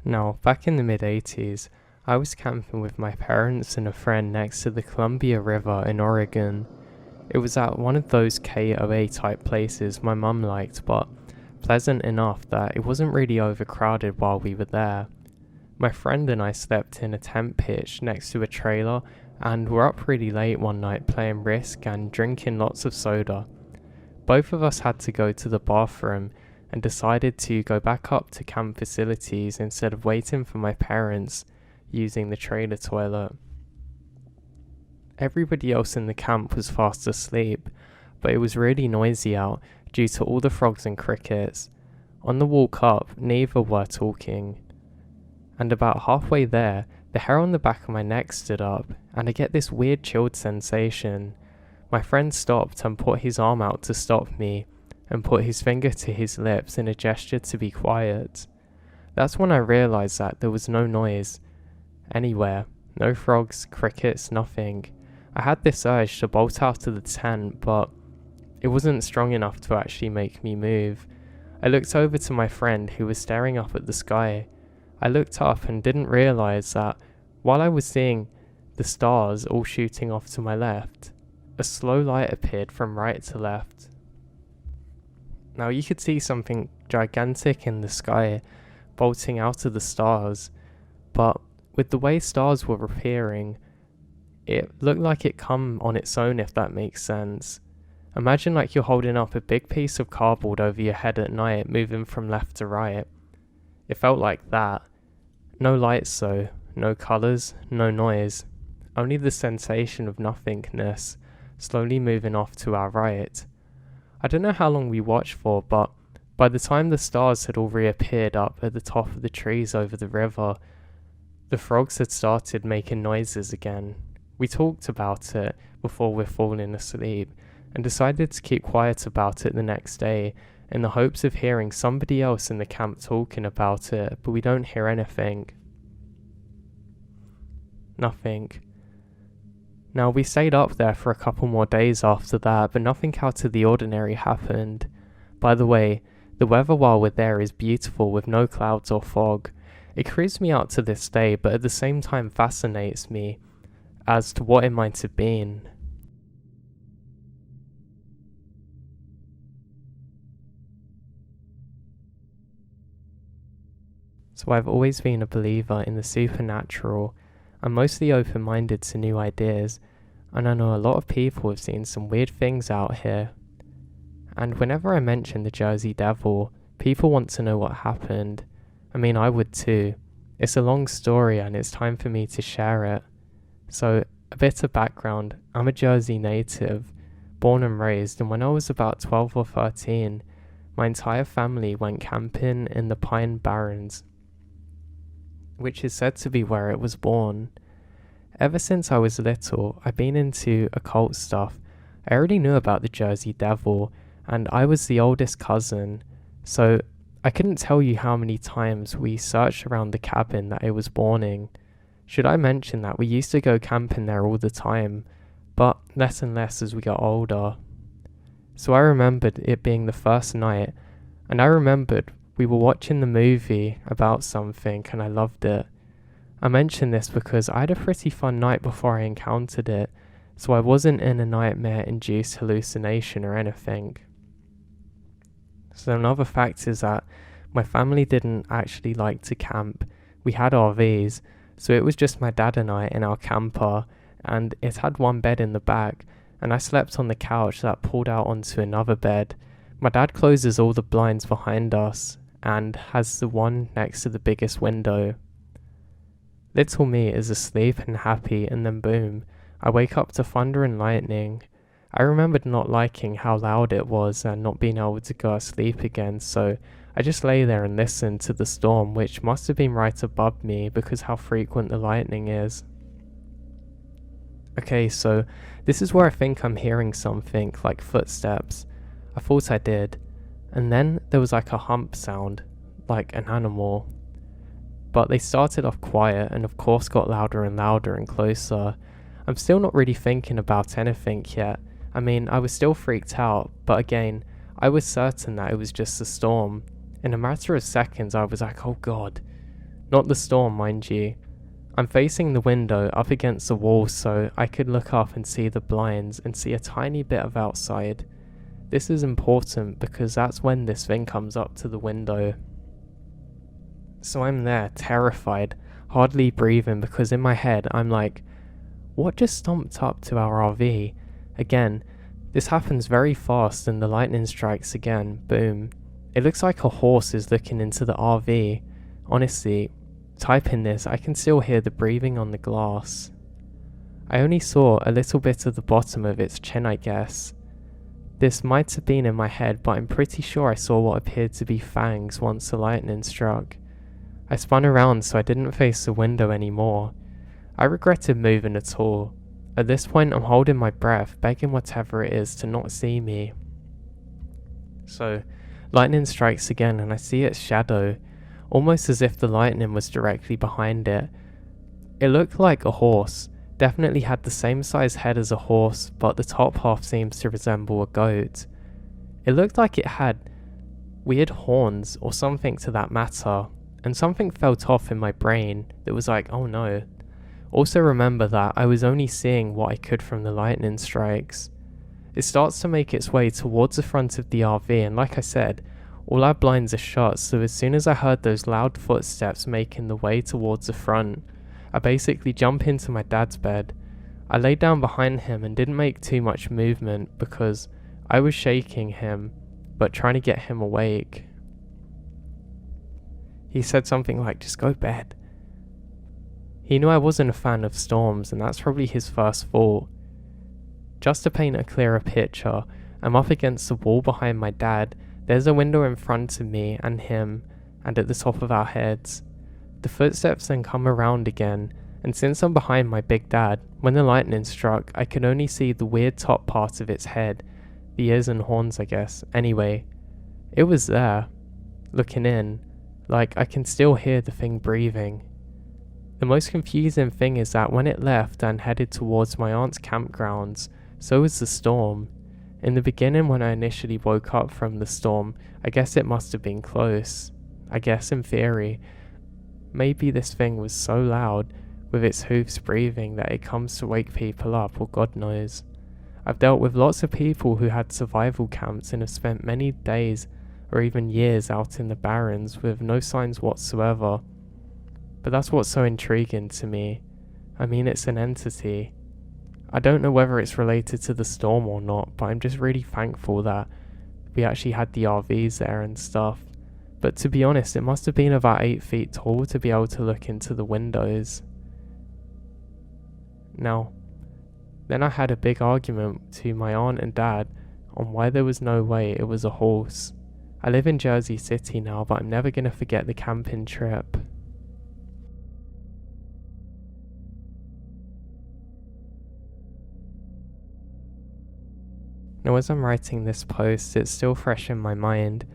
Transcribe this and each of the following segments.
Now, back in the mid-80s, I was camping with my parents and a friend next to the Columbia River in Oregon. It was at one of those KOA type places my mum liked, but pleasant enough that it wasn't really overcrowded while we were there. My friend and I slept in a tent pitch next to a trailer and were up really late one night playing Risk and drinking lots of soda. Both of us had to go to the bathroom and decided to go back up to camp facilities instead of waiting for my parents using the trailer toilet. Everybody else in the camp was fast asleep, but it was really noisy out due to all the frogs and crickets. On the walk up, neither were talking. And about halfway there, the hair on the back of my neck stood up, and I get this weird chilled sensation. My friend stopped and put his arm out to stop me, and put his finger to his lips in a gesture to be quiet. That's when I realised that there was no noise anywhere. No frogs, crickets, nothing. I had this urge to bolt out of the tent, but it wasn't strong enough to actually make me move. I looked over to my friend who was staring up at the sky. I looked up and didn't realise that while I was seeing the stars all shooting off to my left, a slow light appeared from right to left. Now you could see something gigantic in the sky bolting out of the stars, but with the way stars were appearing, it looked like it come on its own, if that makes sense. Imagine like you're holding up a big piece of cardboard over your head at night, moving from left to right. It felt like that. No lights though, no colours, no noise, only the sensation of nothingness, slowly moving off to our right. I don't know how long we watched for, but by the time the stars had all reappeared up at the top of the trees over the river, the frogs had started making noises again. We talked about it before we're falling asleep, and decided to keep quiet about it the next day in the hopes of hearing somebody else in the camp talking about it, but we don't hear anything. Nothing. Now, we stayed up there for a couple more days after that, but nothing out of the ordinary happened. By the way, the weather while we're there is beautiful with no clouds or fog. It creeps me out to this day, but at the same time fascinates me as to what it might have been. So I've always been a believer in the supernatural. I'm mostly open-minded to new ideas, and I know a lot of people have seen some weird things out here. And whenever I mention the Jersey Devil, people want to know what happened. I mean, I would too. It's a long story and it's time for me to share it. So, a bit of background. I'm a Jersey native, born and raised, and when I was about 12 or 13, my entire family went camping in the Pine Barrens, which is said to be where it was born. Ever since I was little, I've been into occult stuff. I already knew about the Jersey Devil, and I was the oldest cousin, so I couldn't tell you how many times we searched around the cabin that it was born in. Should I mention that we used to go camping there all the time, but less and less as we got older. So I remembered it being the first night, and I remembered we were watching the movie about something and I loved it. I mention this because I had a pretty fun night before I encountered it, so I wasn't in a nightmare-induced hallucination or anything. So another fact is that my family didn't actually like to camp. We had RVs, so it was just my dad and I in our camper, and it had one bed in the back, and I slept on the couch that pulled out onto another bed. My dad closes all the blinds behind us, and has the one next to the biggest window. Little me is asleep and happy, and then boom, I wake up to thunder and lightning. I remembered not liking how loud it was and not being able to go to sleep again, so I just lay there and listened to the storm, which must have been right above me because how frequent the lightning is. Okay, so this is where I think I'm hearing something, like footsteps. I thought I did. And then there was like a hump sound, like an animal. But they started off quiet and of course got louder and louder and closer. I'm still not really thinking about anything yet. I mean, I was still freaked out, but again, I was certain that it was just a storm. In a matter of seconds, I was like, oh god, Not the storm, mind you. I'm facing the window up against the wall so I could look up and see the blinds and see a tiny bit of outside. This is important because that's when this thing comes up to the window. So I'm there, terrified, hardly breathing because in my head I'm like, what just stomped up to our RV? Again, this happens very fast and the lightning strikes again, boom. It looks like a horse is looking into the RV. Honestly, typing this, I can still hear the breathing on the glass. I only saw a little bit of the bottom of its chin, I guess. This might have been in my head, but I'm pretty sure I saw what appeared to be fangs once the lightning struck. I spun around so I didn't face the window anymore. I regretted moving at all. At this point I'm holding my breath, begging whatever it is to not see me. So, lightning strikes again and I see its shadow, almost as if the lightning was directly behind it. It looked like a horse, definitely had the same size head as a horse, but the top half seems to resemble a goat. It looked like it had weird horns or something to that matter, and something felt off in my brain that was like, oh no. Also remember that I was only seeing what I could from the lightning strikes. It starts to make its way towards the front of the RV and like I said, all our blinds are shut, so as soon as I heard those loud footsteps making the way towards the front, I basically jump into my dad's bed. I lay down behind him and didn't make too much movement because I was shaking him, but trying to get him awake. He said something like, just go to bed. He knew I wasn't a fan of storms and that's probably his first thought. Just to paint a clearer picture, I'm up against the wall behind my dad. There's a window in front of me and him, and at the top of our heads. The footsteps then come around again, and since I'm behind my big dad, when the lightning struck, I could only see the weird top part of its head. The ears and horns, I guess. Anyway, it was there, looking in, like I can still hear the thing breathing. The most confusing thing is that when it left and headed towards my aunt's campgrounds, so was the storm. In the beginning when I initially woke up from the storm, I guess it must have been close. I guess in theory, maybe this thing was so loud with its hoofs breathing that it comes to wake people up, or God knows. I've dealt with lots of people who had survival camps and have spent many days or even years out in the barrens with no signs whatsoever. But that's what's so intriguing to me. I mean, it's an entity. I don't know whether it's related to the storm or not, but I'm just really thankful that we actually had the RVs there and stuff. But to be honest, it must have been about 8 feet tall to be able to look into the windows. Now, then I had a big argument to my aunt and dad on why there was no way it was a horse. I live in Jersey City now, but I'm never going to forget the camping trip. Now as I'm writing this post, it's still fresh in my mind.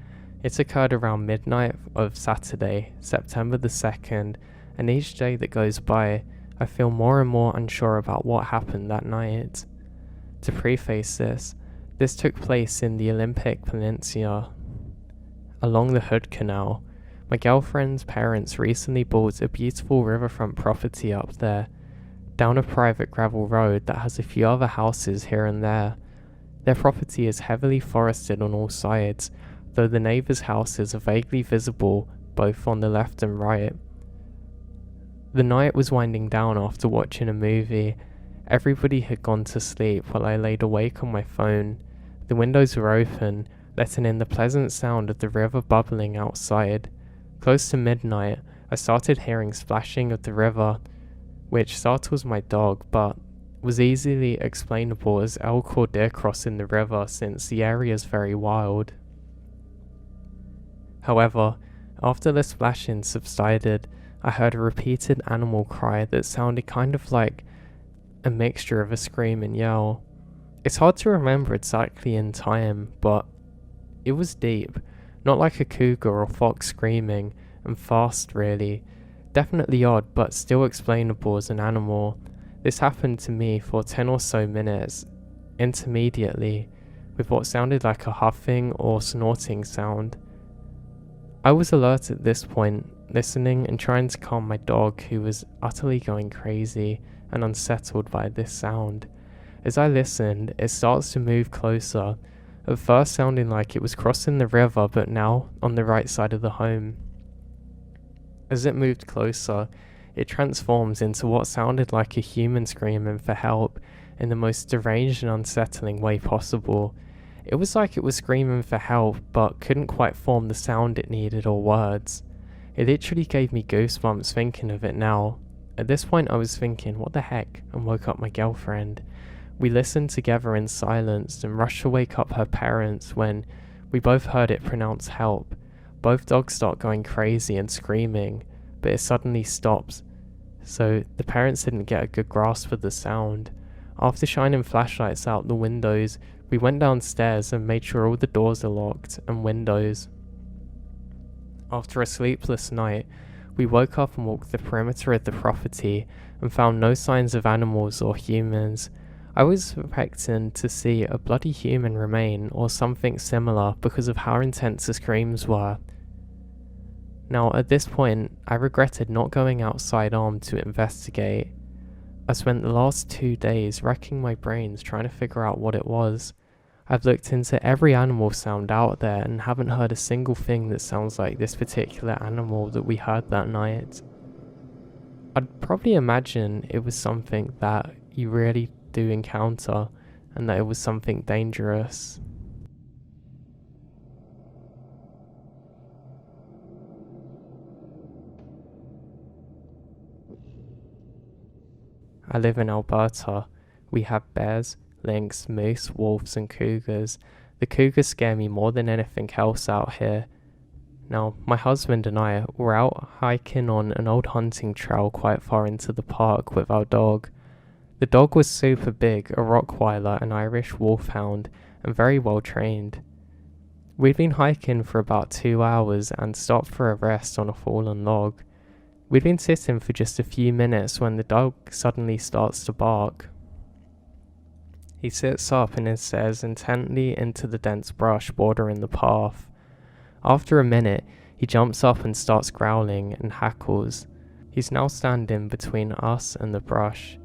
It occurred around midnight of Saturday, September the 2nd, and each day that goes by, I feel more and more unsure about what happened that night. To preface this took place in the Olympic Peninsula, along the Hood Canal. My girlfriend's parents recently bought a beautiful riverfront property up there, down a private gravel road that has a few other houses here and there. Their property is heavily forested on all sides, though the neighbours' houses are vaguely visible both on the left and right. The night was winding down after watching a movie. Everybody had gone to sleep while I laid awake on my phone. The windows were open, letting in the pleasant sound of the river bubbling outside. Close to midnight, I started hearing splashing of the river, which startles my dog, but was easily explainable as elk or deer crossing the river since the area is very wild. However, after the splashing subsided, I heard a repeated animal cry that sounded kind of like a mixture of a scream and yell. It's hard to remember exactly in time, but it was deep, not like a cougar or fox screaming, and fast really. Definitely odd, but still explainable as an animal. This happened to me for 10 or so minutes, intermediately, with what sounded like a huffing or snorting sound. I was alert at this point, listening and trying to calm my dog, who was utterly going crazy and unsettled by this sound. As I listened, it starts to move closer, at first sounding like it was crossing the river, but now on the right side of the home. As it moved closer, it transforms into what sounded like a human screaming for help in the most deranged and unsettling way possible. It was like it was screaming for help, but couldn't quite form the sound it needed or words. It literally gave me goosebumps thinking of it now. At this point I was thinking, what the heck, and woke up my girlfriend. We listened together in silence and rushed to wake up her parents when we both heard it pronounce help. Both dogs start going crazy and screaming, but it suddenly stops, so the parents didn't get a good grasp of the sound. After shining flashlights out the windows, we went downstairs and made sure all the doors are locked and windows. After a sleepless night, we woke up and walked the perimeter of the property and found no signs of animals or humans. I was expecting to see a bloody human remain or something similar because of how intense the screams were. Now, at this point, I regretted not going outside armed to investigate. I spent the last 2 days racking my brains trying to figure out what it was. I've looked into every animal sound out there and haven't heard a single thing that sounds like this particular animal that we heard that night. I'd probably imagine it was something that you really do encounter and that it was something dangerous. I live in Alberta. We have bears, lynx, moose, wolves and cougars. The cougars scare me more than anything else out here. Now, my husband and I were out hiking on an old hunting trail quite far into the park with our dog. The dog was super big, a Rottweiler, an Irish wolfhound, and very well trained. We'd been hiking for about 2 hours and stopped for a rest on a fallen log. We'd been sitting for just a few minutes when the dog suddenly starts to bark. He sits up and stares intently into the dense brush bordering the path. After a minute, he jumps up and starts growling and hackles. He's now standing between us and the brush.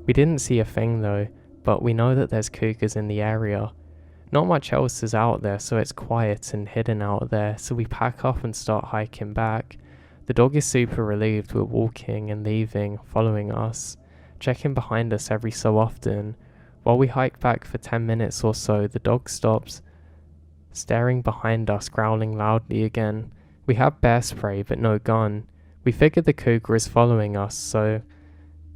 We didn't see a thing though, but we know that there's cougars in the area. Not much else is out there, so it's quiet and hidden out there, so we pack up and start hiking back. The dog is super relieved we're walking and leaving, following us, checking behind us every so often. While we hike back for 10 minutes or so, the dog stops, staring behind us, growling loudly again. We have bear spray but no gun. We figure the cougar is following us, so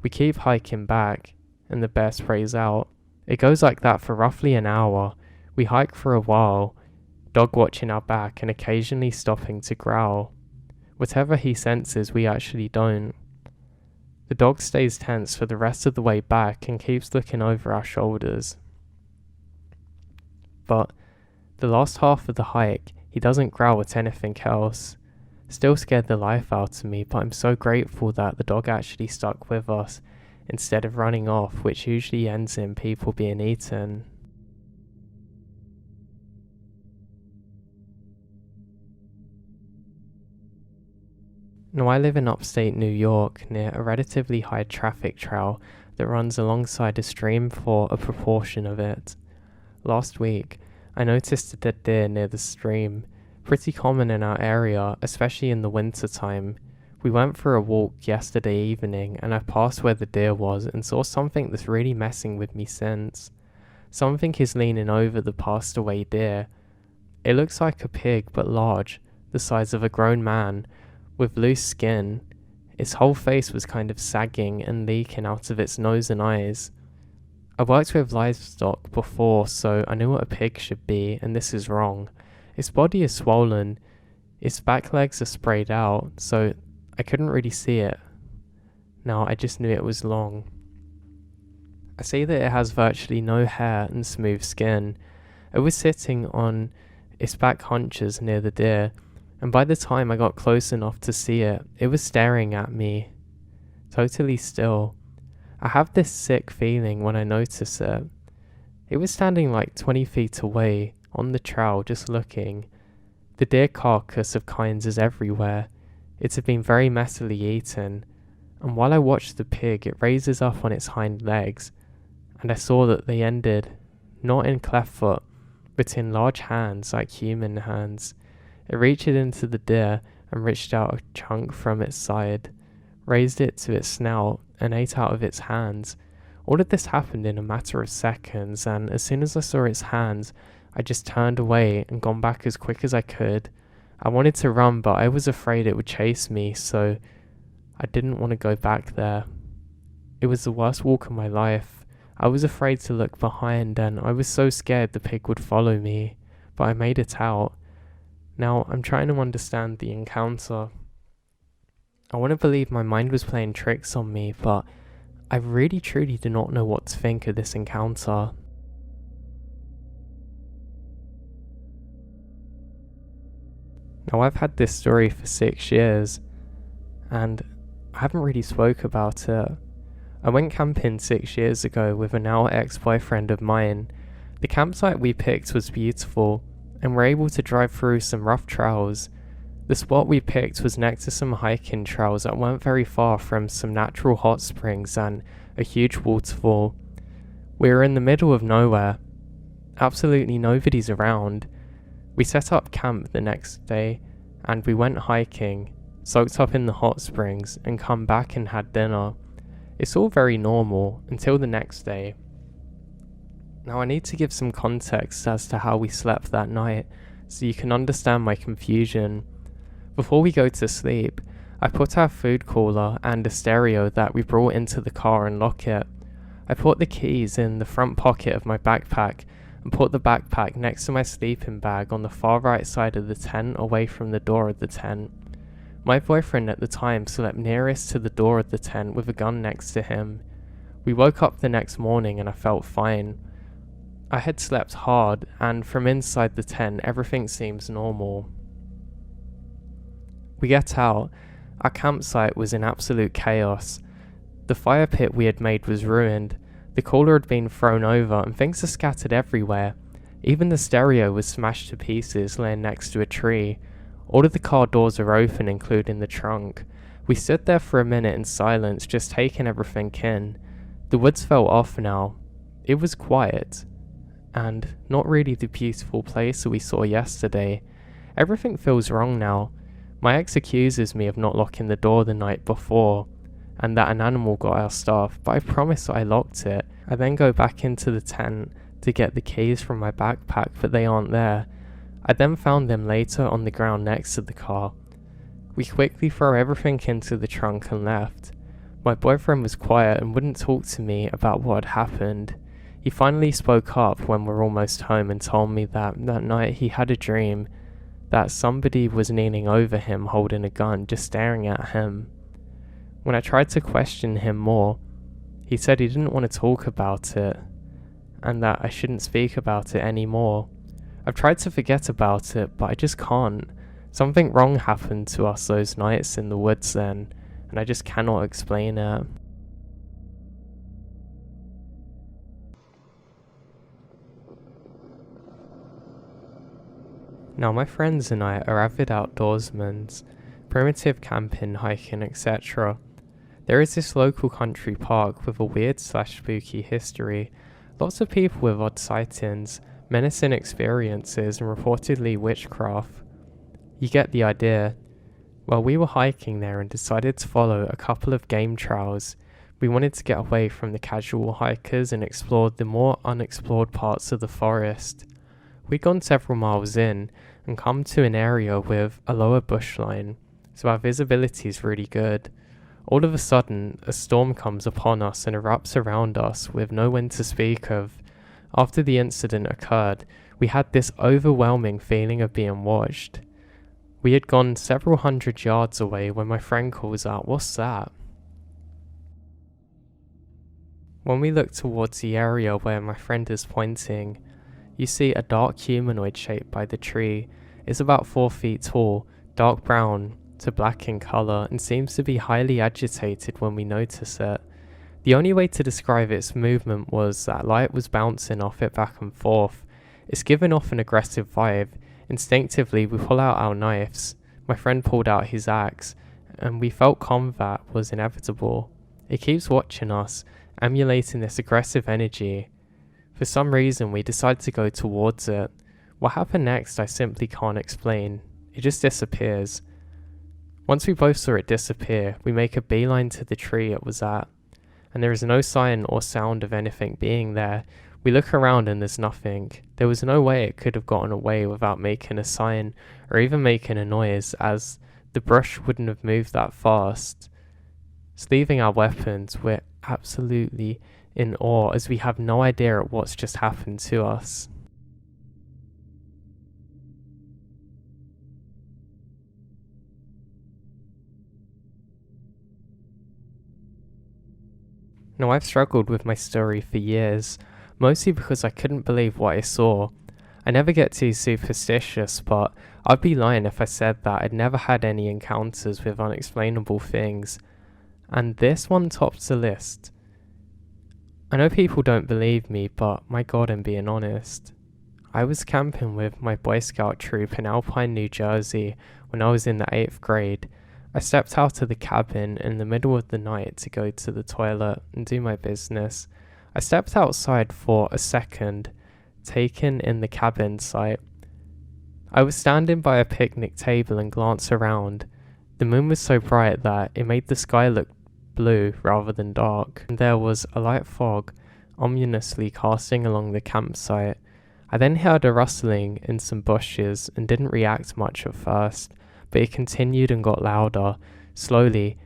we keep hiking back, and the bear sprays out. It goes like that for roughly an hour. We hike for a while, dog watching our back and occasionally stopping to growl. Whatever he senses, we actually don't. The dog stays tense for the rest of the way back and keeps looking over our shoulders. But the last half of the hike, he doesn't growl at anything else. Still scared the life out of me, but I'm so grateful that the dog actually stuck with us instead of running off, which usually ends in people being eaten. Now, I live in upstate New York near a relatively high traffic trail that runs alongside a stream for a proportion of it. Last week, I noticed a dead deer near the stream, pretty common in our area, especially in the winter time. We went for a walk yesterday evening and I passed where the deer was and saw something that's really messing with me since. Something is leaning over the passed away deer. It looks like a pig but large, the size of a grown man, with loose skin. Its whole face was kind of sagging and leaking out of its nose and eyes. I worked with livestock before, so I knew what a pig should be, and this is wrong. Its body is swollen, its back legs are sprayed out, so I couldn't really see it. Now I just knew it was long. I see that it has virtually no hair and smooth skin. It was sitting on its back haunches near the deer, and by the time I got close enough to see it, it was staring at me, totally still. I have this sick feeling when I notice it. It was standing like 20 feet away, on the trail, just looking. The deer carcass of kinds is everywhere. It had been very messily eaten, and while I watched the pig, it raises up on its hind legs, and I saw that they ended not in cleft foot, but in large hands like human hands. It reached into the deer and reached out a chunk from its side, raised it to its snout, and ate out of its hands. All of this happened in a matter of seconds, and as soon as I saw its hands, I just turned away and gone back as quick as I could. I wanted to run, but I was afraid it would chase me, so I didn't want to go back there. It was the worst walk of my life. I was afraid to look behind, and I was so scared the pig would follow me, but I made it out. Now, I'm trying to understand the encounter. I want to believe my mind was playing tricks on me, but I really truly do not know what to think of this encounter. Now, I've had this story for 6 years, and I haven't really spoke about it. I went camping 6 years ago with a now ex-boyfriend of mine. The campsite we picked was beautiful, and were able to drive through some rough trails. The spot we picked was next to some hiking trails that weren't very far from some natural hot springs and a huge waterfall. We were in the middle of nowhere. Absolutely nobody's around. We set up camp the next day, and we went hiking, soaked up in the hot springs, and come back and had dinner. It's all very normal until the next day. Now I need to give some context as to how we slept that night, so you can understand my confusion. Before we go to sleep, I put our food cooler and a stereo that we brought into the car and lock it. I put the keys in the front pocket of my backpack and put the backpack next to my sleeping bag on the far right side of the tent away from the door of the tent. My boyfriend at the time slept nearest to the door of the tent with a gun next to him. We woke up the next morning and I felt fine. I had slept hard, and from inside the tent everything seems normal. We get out. Our campsite was in absolute chaos. The fire pit we had made was ruined, the cooler had been thrown over, and things are scattered everywhere. Even the stereo was smashed to pieces, laying next to a tree. All of the car doors are open, including the trunk. We stood there for a minute in silence, just taking everything in. The woods felt off now. It was quiet, and not really the beautiful place that we saw yesterday. Everything feels wrong now. My ex accuses me of not locking the door the night before, and that an animal got our stuff, but I promise I locked it. I then go back into the tent to get the keys from my backpack, but they aren't there. I then found them later on the ground next to the car. We quickly throw everything into the trunk and left. My boyfriend was quiet and wouldn't talk to me about what had happened. He finally spoke up when we're almost home and told me that night he had a dream that somebody was kneeling over him holding a gun, just staring at him. When I tried to question him more, he said he didn't want to talk about it, and that I shouldn't speak about it anymore. I've tried to forget about it, but I just can't. Something wrong happened to us those nights in the woods then, and I just cannot explain it. Now my friends and I are avid outdoorsmen, primitive camping, hiking, etc. There is this local country park with a weird/spooky history, lots of people with odd sightings, menacing experiences, and reportedly witchcraft. You get the idea. Well, we were hiking there and decided to follow a couple of game trails. We wanted to get away from the casual hikers and explore the more unexplored parts of the forest. We'd gone several miles in and come to an area with a lower bush line, so our visibility is really good. All of a sudden, a storm comes upon us and erupts around us with no wind to speak of. After the incident occurred, we had this overwhelming feeling of being watched. We had gone several hundred yards away when my friend calls out, "What's that?" When we look towards the area where my friend is pointing, you see a dark humanoid shape by the tree. It's about 4 feet tall, dark brown to black in colour, and seems to be highly agitated when we notice it. The only way to describe its movement was that light was bouncing off it back and forth. It's giving off an aggressive vibe. Instinctively we pull out our knives. My friend pulled out his axe, and we felt combat was inevitable. It keeps watching us, emulating this aggressive energy. For some reason, we decided to go towards it. What happened next, I simply can't explain. It just disappears. Once we both saw it disappear, we make a beeline to the tree it was at, and there is no sign or sound of anything being there. We look around and there's nothing. There was no way it could have gotten away without making a sign or even making a noise, as the brush wouldn't have moved that fast. Sleeving our weapons, we're absolutely in awe as we have no idea at what's just happened to us. Now, I've struggled with my story for years, mostly because I couldn't believe what I saw. I never get too superstitious, but I'd be lying if I said that I'd never had any encounters with unexplainable things, and this one tops the list. I know people don't believe me, but my god, I'm being honest. I was camping with my Boy Scout troop in Alpine, New Jersey when I was in the 8th grade. I stepped out of the cabin in the middle of the night to go to the toilet and do my business. I stepped outside for a second, taking in the cabin site. I was standing by a picnic table and glanced around. The moon was so bright that it made the sky look blue rather than dark, and there was a light fog ominously casting along the campsite. I then heard a rustling in some bushes and didn't react much at first, but it continued and got louder. Slowly,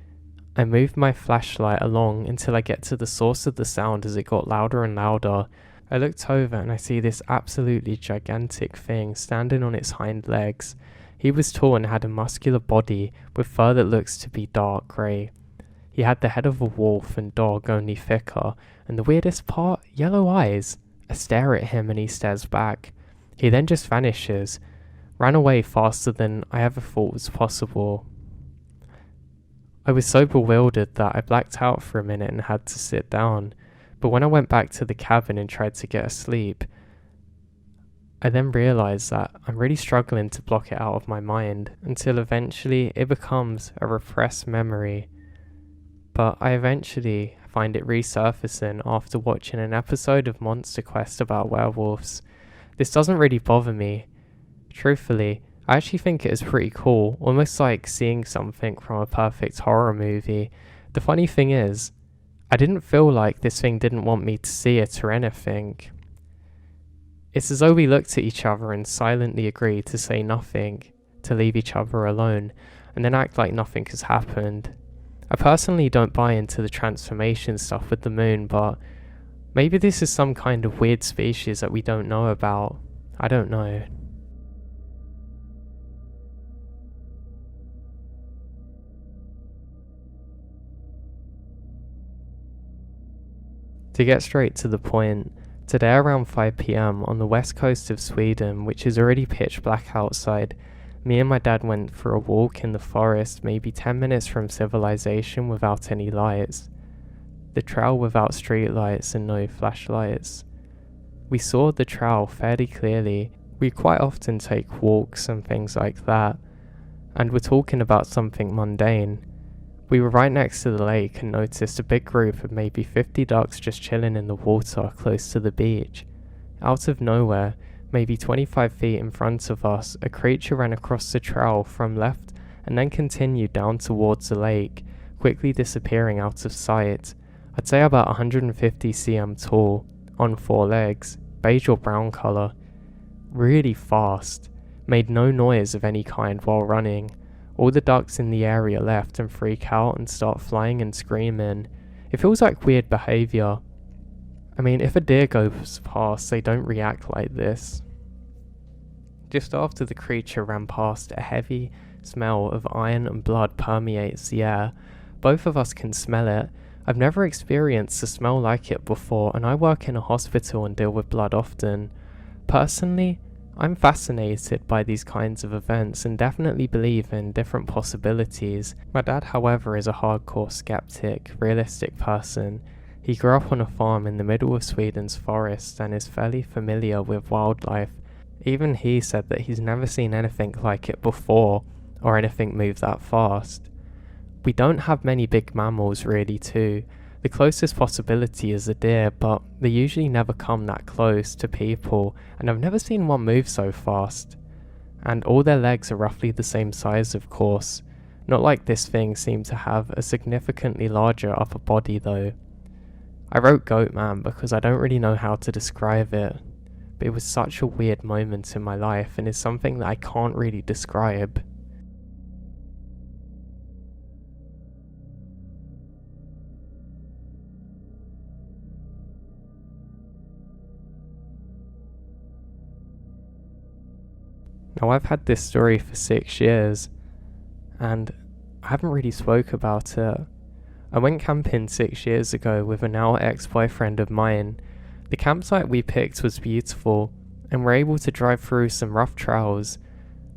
I moved my flashlight along until I get to the source of the sound as it got louder and louder. I looked over and I see this absolutely gigantic thing standing on its hind legs. He was tall and had a muscular body with fur that looks to be dark grey. He had the head of a wolf and dog, only thicker, and the weirdest part, yellow eyes. I stare at him and he stares back. He then just vanishes, ran away faster than I ever thought was possible. I was so bewildered that I blacked out for a minute and had to sit down, but when I went back to the cabin and tried to get asleep, I then realised that I'm really struggling to block it out of my mind until eventually it becomes a repressed memory. But I eventually find it resurfacing after watching an episode of Monster Quest about werewolves. This doesn't really bother me. Truthfully, I actually think it is pretty cool, almost like seeing something from a perfect horror movie. The funny thing is, I didn't feel like this thing didn't want me to see it or anything. It's as though we looked at each other and silently agreed to say nothing, to leave each other alone, and then act like nothing has happened. I personally don't buy into the transformation stuff with the moon, but maybe this is some kind of weird species that we don't know about. I don't know. To get straight to the point, today around 5 PM on the west coast of Sweden, which is already pitch black outside, me and my dad went for a walk in the forest, maybe 10 minutes from civilization without any lights. The trail without street lights and no flashlights. We saw the trail fairly clearly. We quite often take walks and things like that, and we're talking about something mundane. We were right next to the lake and noticed a big group of maybe 50 ducks just chilling in the water close to the beach. Out of nowhere, maybe 25 feet in front of us, a creature ran across the trail from left and then continued down towards the lake, quickly disappearing out of sight. I'd say about 150 cm tall, on 4 legs, beige or brown colour. Really fast, made no noise of any kind while running. All the ducks in the area left and freak out and start flying and screaming. It feels like weird behaviour. I mean, if a deer goes past, they don't react like this. Just after the creature ran past, a heavy smell of iron and blood permeates the air. Both of us can smell it. I've never experienced a smell like it before, and I work in a hospital and deal with blood often. Personally, I'm fascinated by these kinds of events and definitely believe in different possibilities. My dad, however, is a hardcore skeptic, realistic person. He grew up on a farm in the middle of Sweden's forests and is fairly familiar with wildlife. Even he said that he's never seen anything like it before, or anything move that fast. We don't have many big mammals really too. The closest possibility is a deer, but they usually never come that close to people, and I've never seen one move so fast. And all their legs are roughly the same size, of course. Not like this thing seemed to have a significantly larger upper body though. I wrote Goat Man because I don't really know how to describe it, but it was such a weird moment in my life and is something that I can't really describe. Now I've had this story for 6 years, and I haven't really spoke about it. I went camping 6 years ago with a now ex-boyfriend of mine. The campsite we picked was beautiful, and we're able to drive through some rough trails.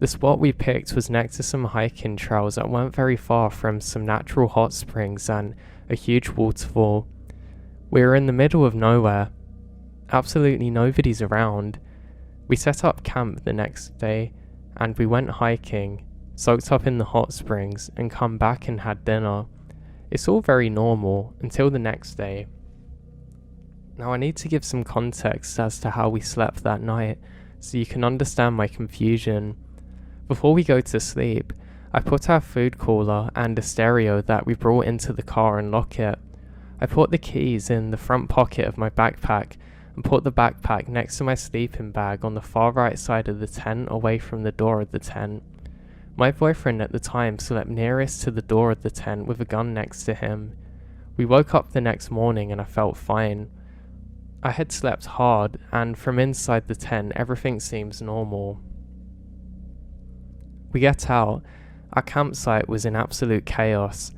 The spot we picked was next to some hiking trails that weren't very far from some natural hot springs and a huge waterfall. We were in the middle of nowhere. Absolutely nobody's around. We set up camp the next day, and we went hiking, soaked up in the hot springs, and come back and had dinner. It's all very normal until the next day. Now I need to give some context as to how we slept that night, so you can understand my confusion. Before we go to sleep, I put our food cooler and a stereo that we brought into the car and lock it. I put the keys in the front pocket of my backpack and put the backpack next to my sleeping bag on the far right side of the tent away from the door of the tent. My boyfriend at the time slept nearest to the door of the tent with a gun next to him. We woke up the next morning and I felt fine. I had slept hard, and from inside the tent everything seems normal. We get out. Our campsite was in absolute chaos.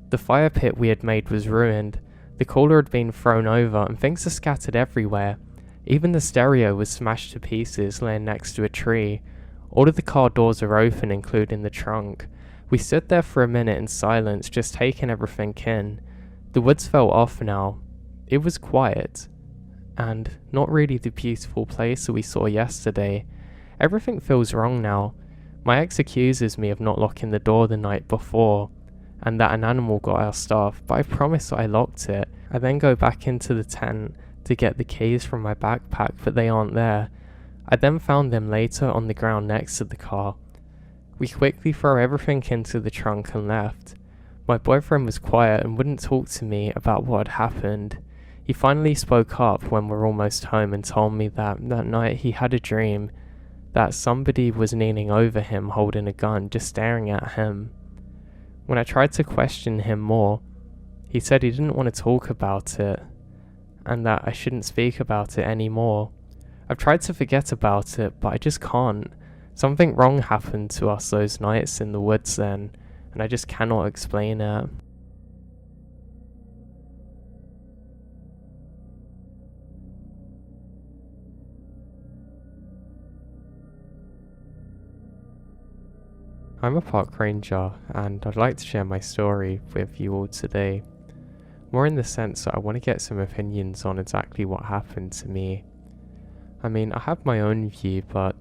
The fire pit we had made was ruined. The cooler had been thrown over and things are scattered everywhere. Even the stereo was smashed to pieces laying next to a tree. All of the car doors are open, including the trunk. We stood there for a minute in silence, just taking everything in. The woods felt off now. It was quiet, and not really the beautiful place that we saw yesterday. Everything feels wrong now. My ex accuses me of not locking the door the night before, and that an animal got our stuff, but I promise that I locked it. I then go back into the tent to get the keys from my backpack, but they aren't there. I then found them later on the ground next to the car. We quickly throw everything into the trunk and left. My boyfriend was quiet and wouldn't talk to me about what had happened. He finally spoke up when we're almost home and told me that night he had a dream that somebody was kneeling over him holding a gun, just staring at him. When I tried to question him more, he said he didn't want to talk about it and that I shouldn't speak about it anymore. I've tried to forget about it, but I just can't. Something wrong happened to us those nights in the woods then, and I just cannot explain it. I'm a park ranger, and I'd like to share my story with you all today. More in the sense that I want to get some opinions on exactly what happened to me. I mean, I have my own view, but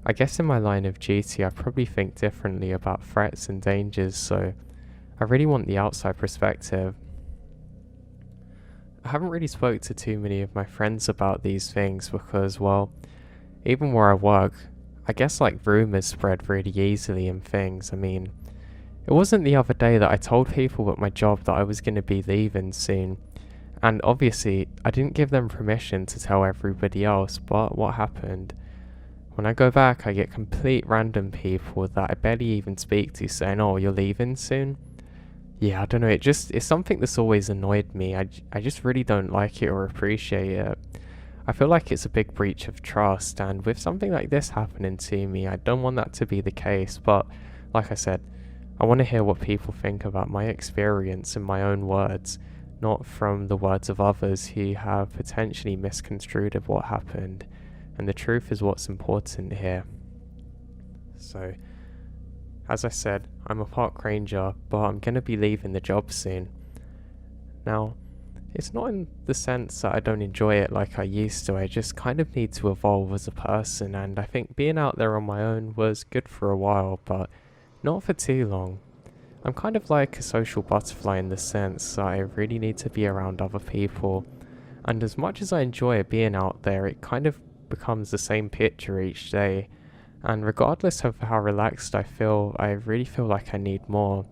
I guess in my line of duty I probably think differently about threats and dangers, so I really want the outside perspective. I haven't really spoke to too many of my friends about these things because, well, even where I work, I guess like rumours spread really easily and things. I mean, it wasn't the other day that I told people at my job that I was going to be leaving soon, and obviously I didn't give them permission to tell everybody else, but what happened? When I go back I get complete random people that I barely even speak to saying, oh, you're leaving soon? Yeah, I don't know, it's something that's always annoyed me. I just really don't like it or appreciate it. I feel like it's a big breach of trust, and with something like this happening to me, I don't want that to be the case, but like I said, I want to hear what people think about my experience in my own words, not from the words of others who have potentially misconstrued of what happened, and the truth is what's important here. So, as I said, I'm a park ranger, but I'm going to be leaving the job soon. Now, it's not in the sense that I don't enjoy it like I used to, I just kind of need to evolve as a person, and I think being out there on my own was good for a while, but not for too long. I'm kind of like a social butterfly in the sense that I really need to be around other people, and as much as I enjoy being out there, it kind of becomes the same picture each day. And regardless of how relaxed I feel, I really feel like I need more.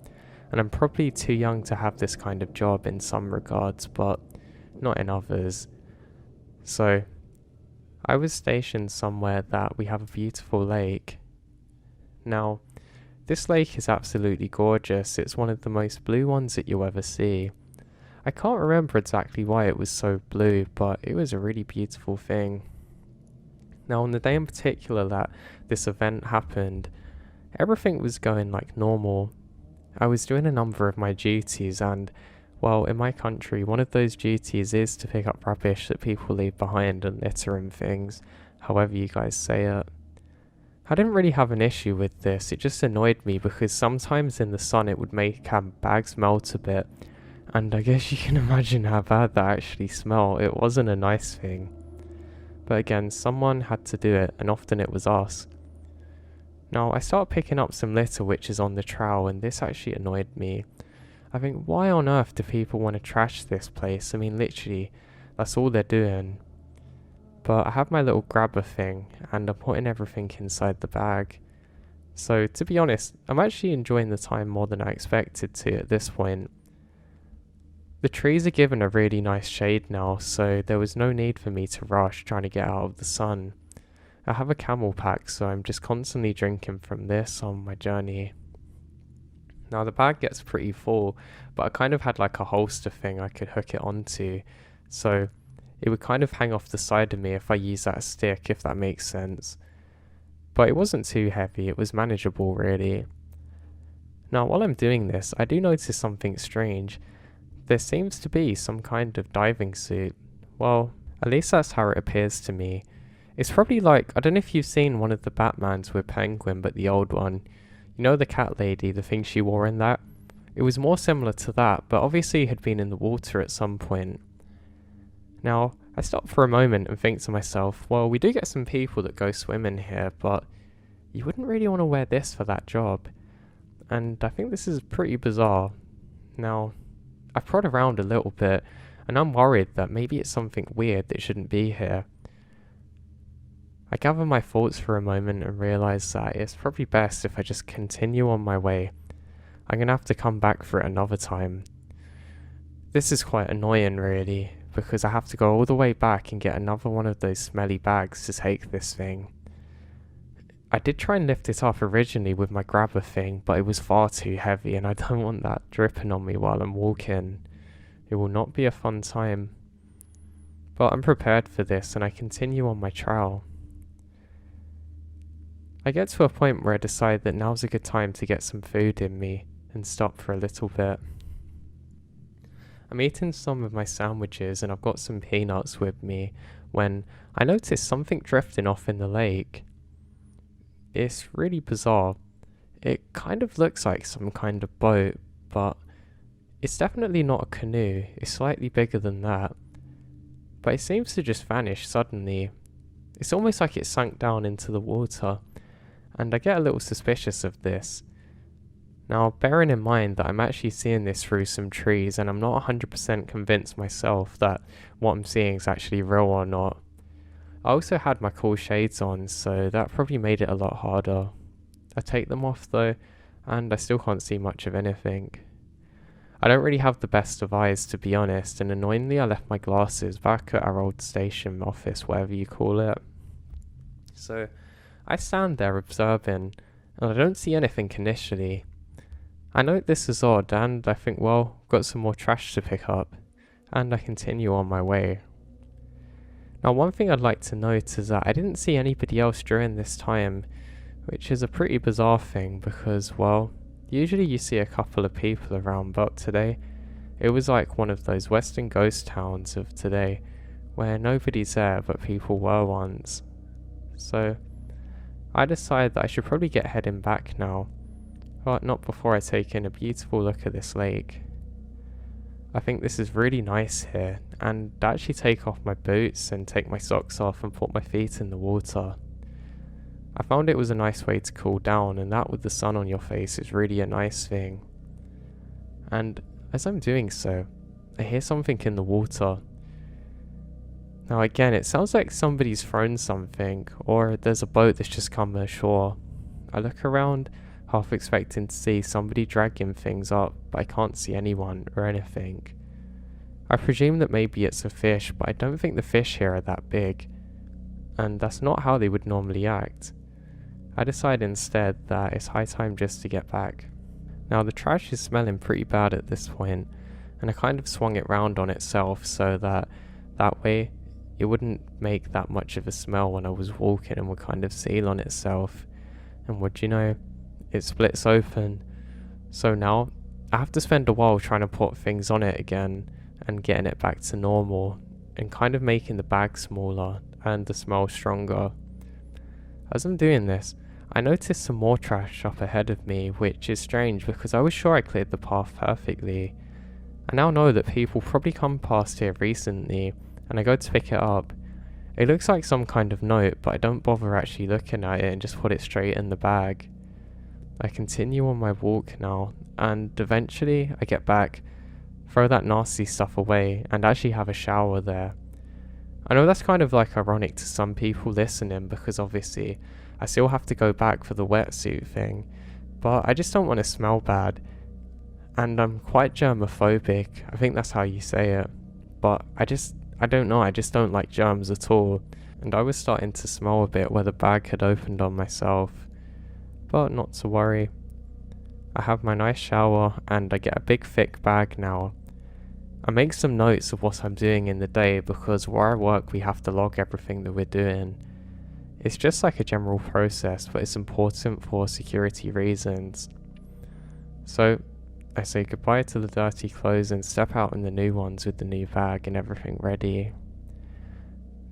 And I'm probably too young to have this kind of job in some regards, but not in others. So, I was stationed somewhere that we have a beautiful lake. Now, this lake is absolutely gorgeous. It's one of the most blue ones that you'll ever see. I can't remember exactly why it was so blue, but it was a really beautiful thing. Now, on the day in particular that this event happened, everything was going like normal. I was doing a number of my duties, and well, in my country, one of those duties is to pick up rubbish that people leave behind and litter and things, however you guys say it. I didn't really have an issue with this, it just annoyed me because sometimes in the sun it would make our bags melt a bit, and I guess you can imagine how bad that actually smelled. It wasn't a nice thing. But again, someone had to do it, and often it was us. Now, I started picking up some litter which is on the trowel, and this actually annoyed me. I think, why on earth do people want to trash this place? I mean, literally, that's all they're doing. But I have my little grabber thing, and I'm putting everything inside the bag. So, to be honest, I'm actually enjoying the time more than I expected to at this point. The trees are given a really nice shade now, so there was no need for me to rush trying to get out of the sun. I have a camel pack, so I'm just constantly drinking from this on my journey. Now the bag gets pretty full, but I kind of had like a holster thing I could hook it onto, so it would kind of hang off the side of me if I use that stick, if that makes sense. But it wasn't too heavy, it was manageable really. Now while I'm doing this, I do notice something strange. There seems to be some kind of diving suit. Well, at least that's how it appears to me. It's probably like, I don't know if you've seen one of the Batmans with Penguin, but the old one. You know the cat lady, the thing she wore in that? It was more similar to that, but obviously it had been in the water at some point. Now, I stop for a moment and think to myself, well, we do get some people that go swimming here, but you wouldn't really want to wear this for that job. And I think this is pretty bizarre. Now, I've prod around a little bit, and I'm worried that maybe it's something weird that shouldn't be here. I gather my thoughts for a moment and realise that it's probably best if I just continue on my way. I'm going to have to come back for it another time. This is quite annoying really, because I have to go all the way back and get another one of those smelly bags to take this thing. I did try and lift it up originally with my grabber thing, but it was far too heavy and I don't want that dripping on me while I'm walking. It will not be a fun time. But I'm prepared for this and I continue on my trail. I get to a point where I decide that now's a good time to get some food in me and stop for a little bit. I'm eating some of my sandwiches and I've got some peanuts with me when I notice something drifting off in the lake. It's really bizarre. It kind of looks like some kind of boat, but it's definitely not a canoe. It's slightly bigger than that. But it seems to just vanish suddenly. It's almost like it sunk down into the water, and I get a little suspicious of this. Now, bearing in mind that I'm actually seeing this through some trees, and I'm not 100% convinced myself that what I'm seeing is actually real or not. I also had my cool shades on, so that probably made it a lot harder. I take them off though, and I still can't see much of anything. I don't really have the best of eyes to be honest, and annoyingly I left my glasses back at our old station office, whatever you call it. So I stand there observing, and I don't see anything initially. I note this is odd, and I think, well, got some more trash to pick up, and I continue on my way. Now one thing I'd like to note is that I didn't see anybody else during this time, which is a pretty bizarre thing because, well, usually you see a couple of people around, but today it was like one of those western ghost towns of today where nobody's there but people were once. So I decided that I should probably get heading back now, but not before I take in a beautiful look at this lake. I think this is really nice here, and I actually take off my boots and take my socks off and put my feet in the water. I found it was a nice way to cool down, and that with the sun on your face is really a nice thing. and as I'm doing so, I hear something in the water. Now again, it sounds like somebody's thrown something, or there's a boat that's just come ashore. I look around, half expecting to see somebody dragging things up, but I can't see anyone or anything. I presume that maybe it's a fish, but I don't think the fish here are that big, and that's not how they would normally act. I decide instead that it's high time just to get back. Now the trash is smelling pretty bad at this point, and I kind of swung it round on itself so that way it wouldn't make that much of a smell when I was walking and would kind of seal on itself. And would you know, it splits open. So now I have to spend a while trying to put things on it again and getting it back to normal and kind of making the bag smaller and the smell stronger. As I'm doing this, I noticed some more trash up ahead of me, which is strange because I was sure I cleared the path perfectly. I now know that people probably come past here recently, and I go to pick it up. It looks like some kind of note, but I don't bother actually looking at it and just put it straight in the bag. I continue on my walk now, and eventually I get back, throw that nasty stuff away, and actually have a shower there. I know that's kind of like ironic to some people listening because obviously I still have to go back for the wetsuit thing, but I just don't want to smell bad, and I'm quite germophobic. I think that's how you say it, but I don't know, I just don't like germs at all, and I was starting to smell a bit where the bag had opened on myself, but not to worry. I have my nice shower and I get a big thick bag now. I make some notes of what I'm doing in the day because where I work we have to log everything that we're doing. It's just like a general process, but it's important for security reasons. So I say goodbye to the dirty clothes and step out in the new ones with the new bag and everything ready.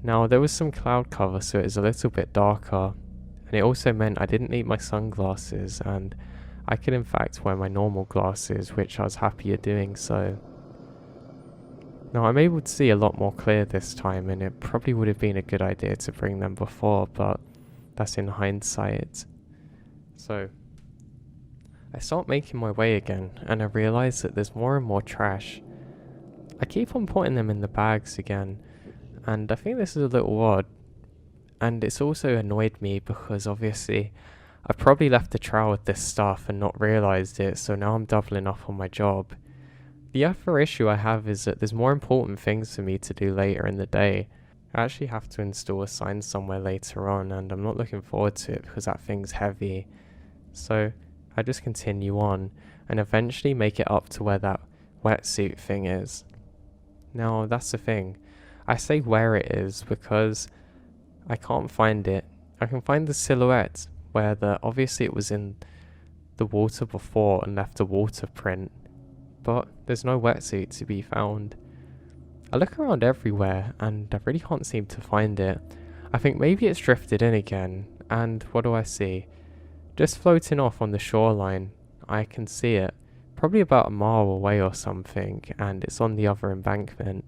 Now there was some cloud cover, so it was a little bit darker, and it also meant I didn't need my sunglasses and I could in fact wear my normal glasses, which I was happier doing so. Now I'm able to see a lot more clear this time, and it probably would have been a good idea to bring them before, but that's in hindsight. So I start making my way again, and I realise that there's more and more trash. I keep on putting them in the bags again, and I think this is a little odd, and it's also annoyed me because obviously I probably left the trowel with this stuff and not realised it, so now I'm doubling up on my job. The other issue I have is that there's more important things for me to do later in the day. I actually have to install a sign somewhere later on, and I'm not looking forward to it because that thing's heavy. So I just continue on and eventually make it up to where that wetsuit thing is. Now that's the thing, I say where it is because I can't find it. I can find the silhouette where obviously it was in the water before and left a water print, but there's no wetsuit to be found. I look around everywhere and I really can't seem to find it. I think maybe it's drifted in again, and what do I see? Just floating off on the shoreline, I can see it, probably about a mile away or something, and it's on the other embankment.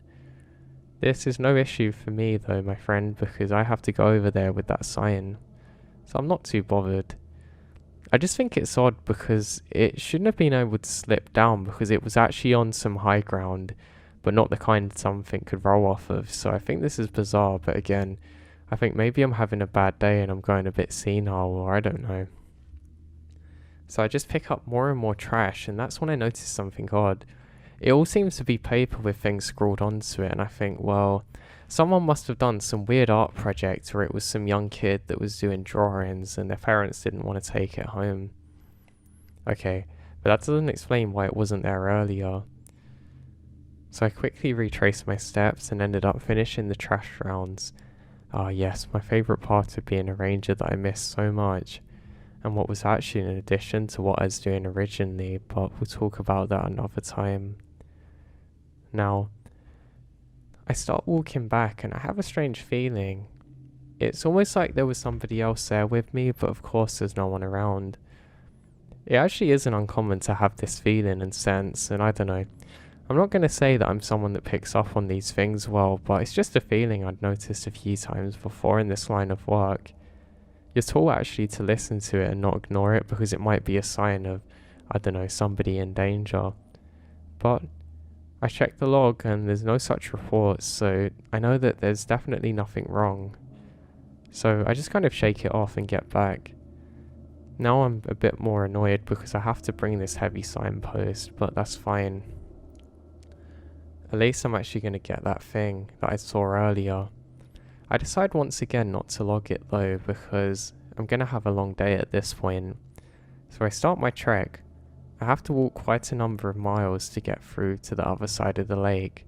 This is no issue for me though, my friend, because I have to go over there with that sign, so I'm not too bothered. I just think it's odd because it shouldn't have been able to slip down because it was actually on some high ground, but not the kind something could roll off of, so I think this is bizarre, but again, I think maybe I'm having a bad day and I'm going a bit senile, or I don't know. So I just pick up more and more trash, and that's when I notice something odd. It all seems to be paper with things scrawled onto it, and I think, well, someone must have done some weird art project, or it was some young kid that was doing drawings and their parents didn't want to take it home. Okay, but that doesn't explain why it wasn't there earlier. So I quickly retraced my steps and ended up finishing the trash rounds. Ah yes, my favourite part of being a ranger that I missed so much, and what was actually an addition to what I was doing originally, but we'll talk about that another time. Now, I start walking back and I have a strange feeling. It's almost like there was somebody else there with me, but of course there's no one around. It actually isn't uncommon to have this feeling and sense, and I don't know. I'm not going to say that I'm someone that picks up on these things well, but it's just a feeling I'd noticed a few times before in this line of work. You're taught actually to listen to it and not ignore it because it might be a sign of, I don't know, somebody in danger. But I checked the log and there's no such reports, so I know that there's definitely nothing wrong. So I just kind of shake it off and get back. Now I'm a bit more annoyed because I have to bring this heavy signpost, but that's fine. At least I'm actually going to get that thing that I saw earlier. I decide once again not to log it though, because I'm going to have a long day at this point. So I start my trek. I have to walk quite a number of miles to get through to the other side of the lake,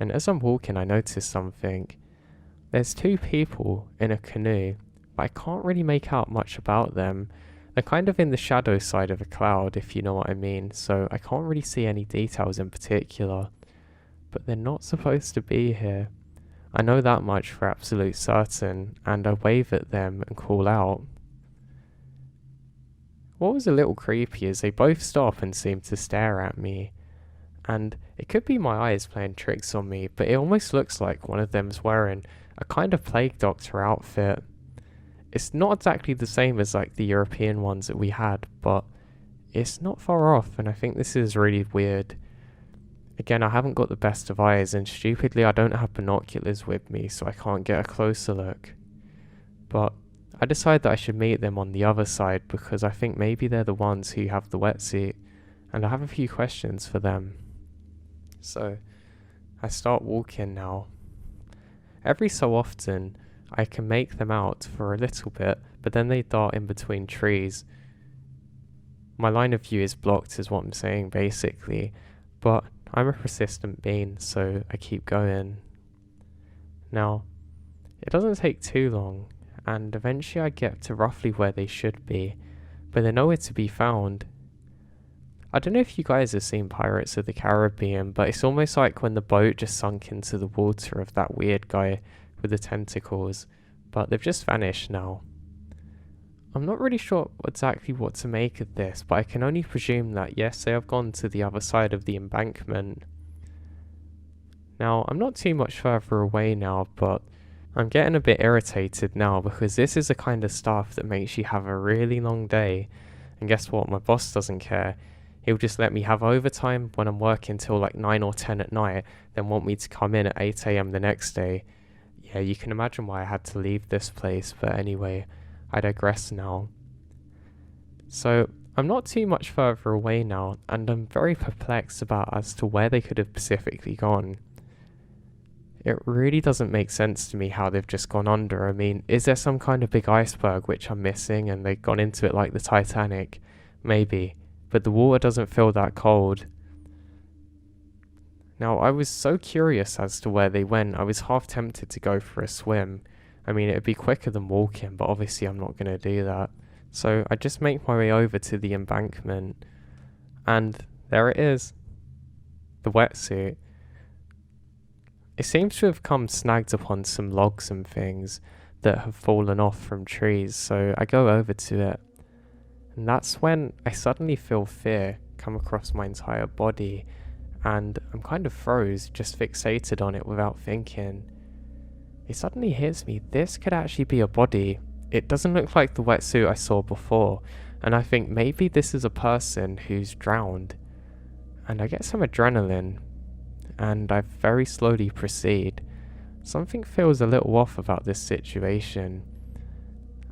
and as I'm walking I notice something. There's two people in a canoe, but I can't really make out much about them. They're kind of in the shadow side of a cloud, if you know what I mean, so I can't really see any details in particular. But they're not supposed to be here. I know that much for absolute certain, and I wave at them and call out. What was a little creepy is they both stop and seem to stare at me. And it could be my eyes playing tricks on me, but it almost looks like one of them's wearing a kind of plague doctor outfit. It's not exactly the same as like the European ones that we had, but it's not far off, and I think this is really weird. Again, I haven't got the best of eyes, and stupidly I don't have binoculars with me, so I can't get a closer look. But I decide that I should meet them on the other side because I think maybe they're the ones who have the wetsuit, and I have a few questions for them. So I start walking now. Every so often I can make them out for a little bit, but then they dart in between trees. My line of view is blocked is what I'm saying basically, but I'm a persistent being, so I keep going. Now, it doesn't take too long, and eventually I get to roughly where they should be, but they're nowhere to be found. I don't know if you guys have seen Pirates of the Caribbean, but it's almost like when the boat just sunk into the water of that weird guy with the tentacles, but they've just vanished now. I'm not really sure exactly what to make of this, but I can only presume that yes, they have gone to the other side of the embankment. Now, I'm not too much further away now, but I'm getting a bit irritated now because this is the kind of stuff that makes you have a really long day, and guess what, my boss doesn't care. He'll just let me have overtime when I'm working till like 9 or 10 at night, then want me to come in at 8 AM the next day. Yeah, you can imagine why I had to leave this place, but anyway, I digress now. So, I'm not too much further away now, and I'm very perplexed about as to where they could have specifically gone. It really doesn't make sense to me how they've just gone under. I mean, is there some kind of big iceberg which I'm missing and they've gone into it like the Titanic? Maybe, but the water doesn't feel that cold. Now, I was so curious as to where they went, I was half tempted to go for a swim. I mean, it'd be quicker than walking, but obviously I'm not going to do that. So I just make my way over to the embankment, and there it is. The wetsuit. It seems to have come snagged upon some logs and things that have fallen off from trees, so I go over to it. And that's when I suddenly feel fear come across my entire body, and I'm kind of froze, just fixated on it without thinking. It suddenly hits me, this could actually be a body. It doesn't look like the wetsuit I saw before, and I think maybe this is a person who's drowned. And I get some adrenaline, and I very slowly proceed. Something feels a little off about this situation,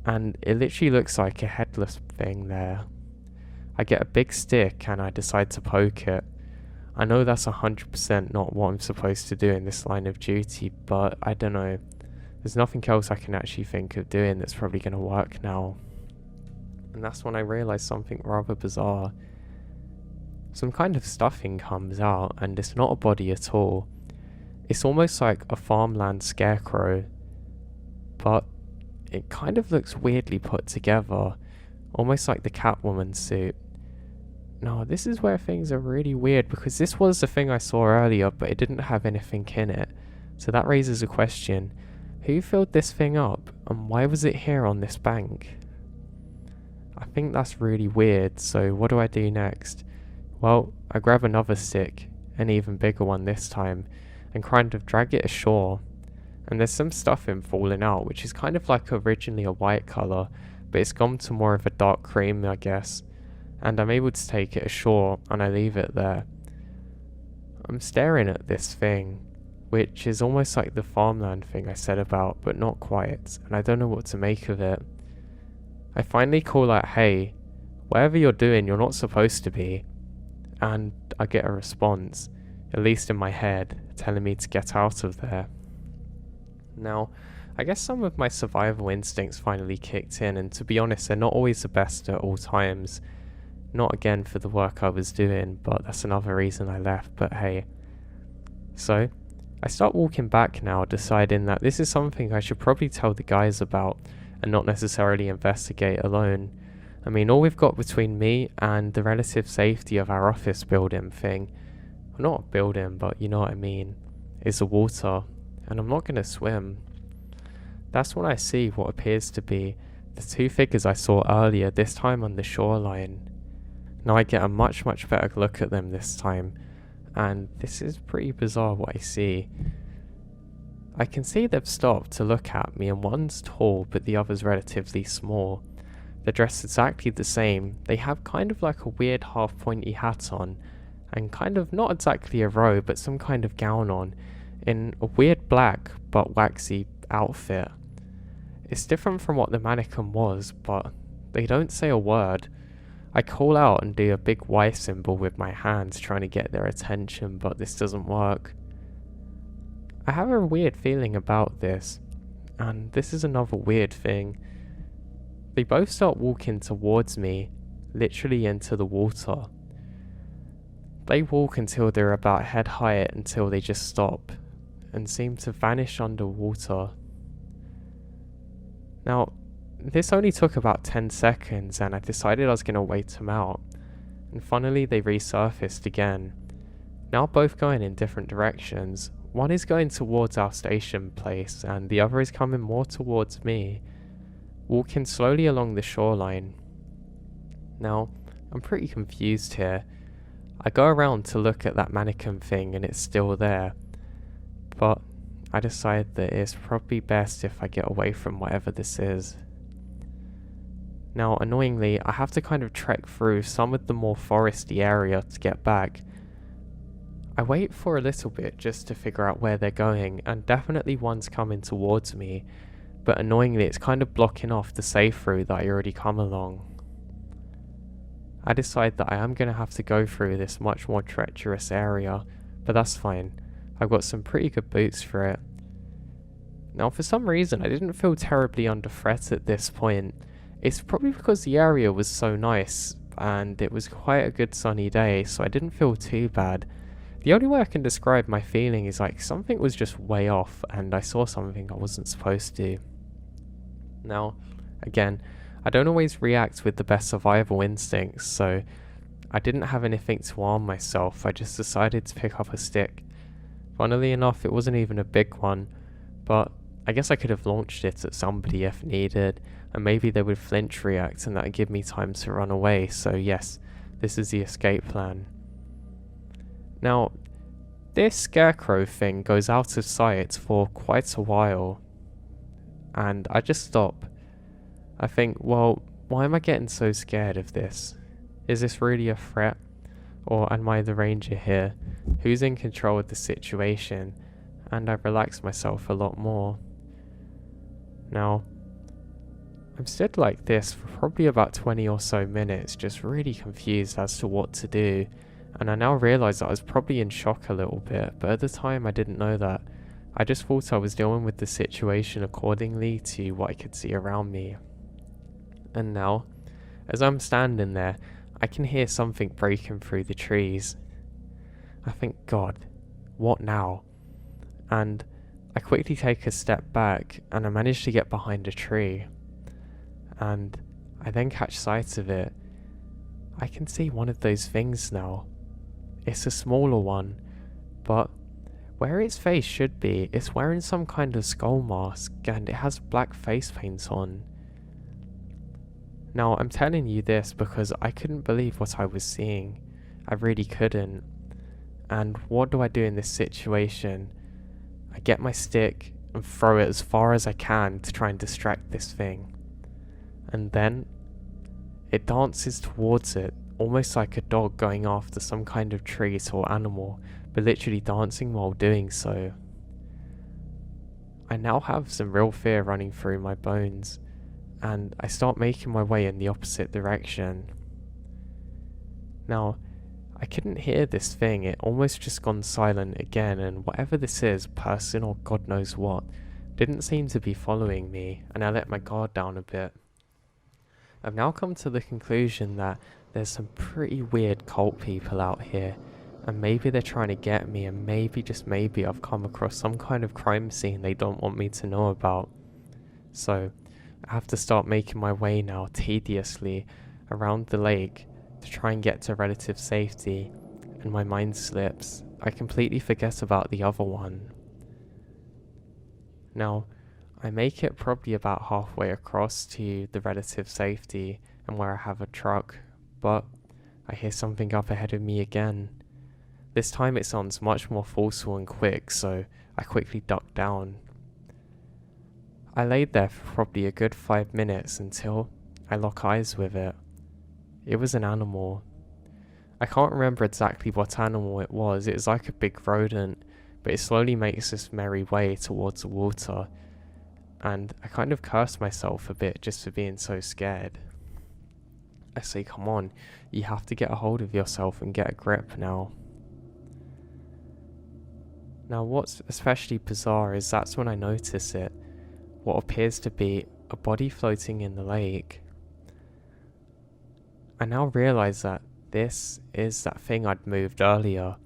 and it literally looks like a headless thing there. I get a big stick and I decide to poke it. I know that's 100% not what I'm supposed to do in this line of duty, but I don't know. There's nothing else I can actually think of doing that's probably going to work now. And that's when I realise something rather bizarre. Some kind of stuffing comes out, and it's not a body at all. It's almost like a farmland scarecrow, but it kind of looks weirdly put together, almost like the Catwoman suit. No, this is where things are really weird, because this was the thing I saw earlier, but it didn't have anything in it. So that raises a question. Who filled this thing up, and why was it here on this bank? I think that's really weird, so what do I do next? Well, I grab another stick, an even bigger one this time, and kind of drag it ashore. And there's some stuffing falling out, which is kind of like originally a white colour, but it's gone to more of a dark cream, I guess. And I'm able to take it ashore, and I leave it there. I'm staring at this thing, which is almost like the farmland thing I said about, but not quite, and I don't know what to make of it. I finally call out, "Hey, whatever you're doing, you're not supposed to be," and I get a response, at least in my head, telling me to get out of there. Now, I guess some of my survival instincts finally kicked in, and to be honest, they're not always the best at all times. Not again for the work I was doing, but that's another reason I left, but hey. So, I start walking back now, deciding that this is something I should probably tell the guys about, and not necessarily investigate alone. I mean, all we've got between me and the relative safety of our office building thing, well, not a building, but you know what I mean, is the water, and I'm not going to swim. That's when I see what appears to be the two figures I saw earlier, this time on the shoreline. Now I get a much better look at them this time, and this is pretty bizarre what I see. I can see they've stopped to look at me, and one's tall but the other's relatively small. They're dressed exactly the same. They have kind of like a weird half pointy hat on, and kind of not exactly a robe but some kind of gown on, in a weird black but waxy outfit. It's different from what the mannequin was, but they don't say a word. I call out and do a big Y symbol with my hands trying to get their attention, but this doesn't work. I have a weird feeling about this, and this is another weird thing. They both start walking towards me, literally into the water. They walk until they're about head height until they just stop, and seem to vanish underwater. Now, this only took about 10 seconds, and I decided I was going to wait them out, and finally they resurfaced again. Now both going in different directions. One is going towards our station place, and the other is coming more towards me, walking slowly along the shoreline. Now, I'm pretty confused here. I go around to look at that mannequin thing and it's still there, but I decide that it's probably best if I get away from whatever this is. Now, annoyingly, I have to kind of trek through some of the more foresty area to get back. I wait for a little bit just to figure out where they're going, and definitely one's coming towards me, but annoyingly it's kind of blocking off the safe route that I already come along. I decide that I am going to have to go through this much more treacherous area, but that's fine. I've got some pretty good boots for it. Now, for some reason I didn't feel terribly under threat at this point. It's probably because the area was so nice, and it was quite a good sunny day, so I didn't feel too bad. The only way I can describe my feeling is like something was just way off, and I saw something I wasn't supposed to. Now, again, I don't always react with the best survival instincts, so I didn't have anything to arm myself. I just decided to pick up a stick. Funnily enough, it wasn't even a big one, but I guess I could have launched it at somebody if needed, and maybe they would flinch react and that would give me time to run away, so yes, this is the escape plan. Now, this scarecrow thing goes out of sight for quite a while, and I just stop. I think, well, why am I getting so scared of this? Is this really a threat? Or am I the ranger here? Who's in control of the situation? And I relax myself a lot more. Now, I'm stood like this for probably about 20 or so minutes, just really confused as to what to do, and I now realise that I was probably in shock a little bit, but at the time I didn't know that. I just thought I was dealing with the situation accordingly to what I could see around me. And now, as I'm standing there, I can hear something breaking through the trees. I think, God, what now? And I quickly take a step back, and I manage to get behind a tree. And I then catch sight of it. I can see one of those things now. It's a smaller one, but where its face should be, it's wearing some kind of skull mask, and it has black face paint on. Now, I'm telling you this because I couldn't believe what I was seeing. I really couldn't. And what do I do in this situation? I get my stick and throw it as far as I can to try and distract this thing. And then it dances towards it, almost like a dog going after some kind of treat or animal, but literally dancing while doing so. I now have some real fear running through my bones, and I start making my way in the opposite direction. Now, I couldn't hear this thing, it almost just gone silent again, and whatever this is, person or God knows what, didn't seem to be following me, and I let my guard down a bit. I've now come to the conclusion that there's some pretty weird cult people out here, and maybe they're trying to get me, and maybe, just maybe, I've come across some kind of crime scene they don't want me to know about. So, I have to start making my way now, tediously, around the lake, to try and get to relative safety, and my mind slips. I completely forget about the other one. Now, I make it probably about halfway across to the relative safety and where I have a truck, but I hear something up ahead of me again. This time it sounds much more forceful and quick, so I quickly duck down. I laid there for probably a good 5 minutes until I lock eyes with it. It was an animal. I can't remember exactly what animal it was like a big rodent, but it slowly makes its merry way towards the water, and I kind of cursed myself a bit just for being so scared. I say, come on, you have to get a hold of yourself and get a grip now. Now what's especially bizarre is that's when I notice it, what appears to be a body floating in the lake. I now realise that this is that thing I'd moved earlier.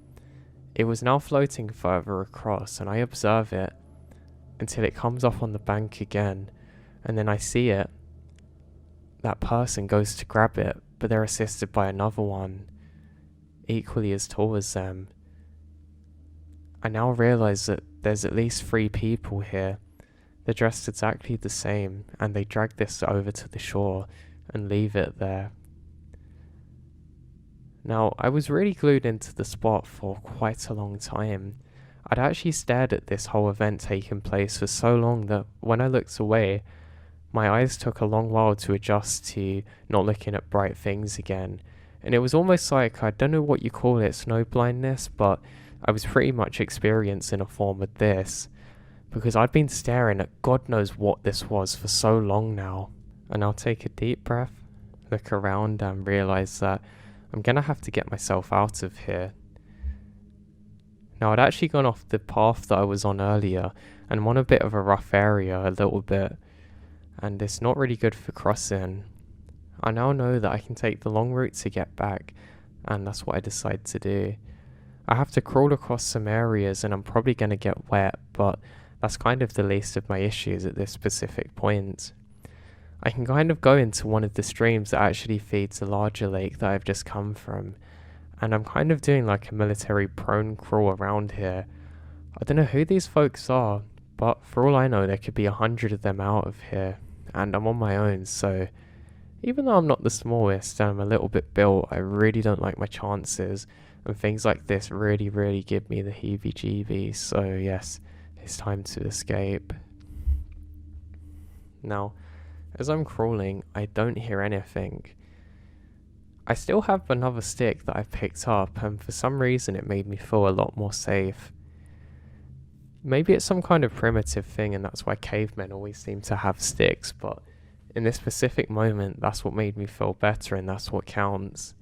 It was now floating further across, and I observe it until it comes off on the bank again, and then I see it. That person goes to grab it, but they're assisted by another one, equally as tall as them. I now realise that there's at least 3 people here. They're dressed exactly the same, and they drag this over to the shore and leave it there. Now, I was really glued into the spot for quite a long time. I'd actually stared at this whole event taking place for so long that when I looked away, my eyes took a long while to adjust to not looking at bright things again. And it was almost like, I don't know what you call it, snow blindness, but I was pretty much experiencing a form of this, because I'd been staring at God knows what this was for so long now. And I'll take a deep breath, look around and realise that I'm gonna have to get myself out of here. Now I'd actually gone off the path that I was on earlier and I'm on a bit of a rough area a little bit, and it's not really good for crossing. I now know that I can take the long route to get back, and that's what I decide to do. I have to crawl across some areas and I'm probably gonna get wet, but that's kind of the least of my issues at this specific point. I can kind of go into one of the streams that actually feeds a larger lake that I've just come from, and I'm kind of doing like a military prone crawl around here. I don't know who these folks are, but for all I know there could be 100 of them out of here, and I'm on my own, so even though I'm not the smallest and I'm a little bit built, I really don't like my chances, and things like this really give me the heebie-jeebies, so yes, it's time to escape. Now, as I'm crawling, I don't hear anything. I still have another stick that I've picked up, and for some reason it made me feel a lot more safe. Maybe it's some kind of primitive thing and that's why cavemen always seem to have sticks, but in this specific moment that's what made me feel better and that's what counts.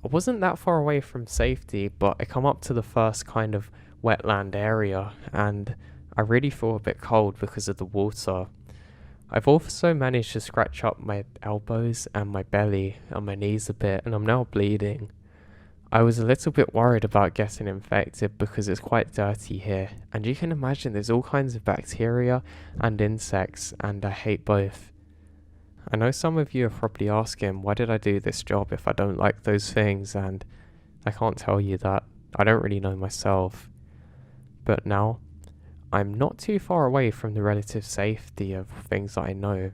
I wasn't that far away from safety, but I come up to the first kind of wetland area and I really feel a bit cold because of the water. I've also managed to scratch up my elbows and my belly and my knees a bit, and I'm now bleeding. I was a little bit worried about getting infected because it's quite dirty here, and you can imagine there's all kinds of bacteria and insects, and I hate both. I know some of you are probably asking, why did I do this job if I don't like those things, and I can't tell you that. I don't really know myself. But now, I'm not too far away from the relative safety of things that I know.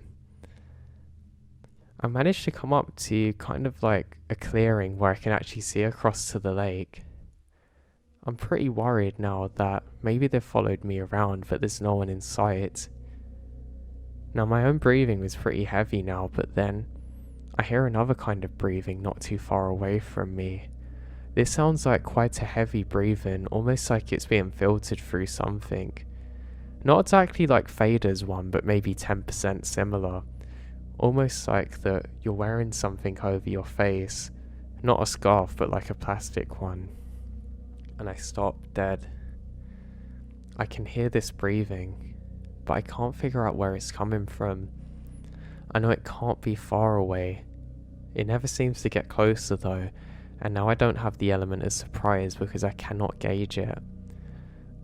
I managed to come up to kind of like a clearing where I can actually see across to the lake. I'm pretty worried now that maybe they've followed me around but there's no one in sight. Now my own breathing was pretty heavy now, but then I hear another kind of breathing not too far away from me. This sounds like quite a heavy breathing, almost like it's being filtered through something. Not exactly like Fader's one, but maybe 10% similar. Almost like that you're wearing something over your face. Not a scarf, but like a plastic one. And I stop dead. I can hear this breathing, but I can't figure out where it's coming from. I know it can't be far away. It never seems to get closer though, and now I don't have the element of surprise because I cannot gauge it.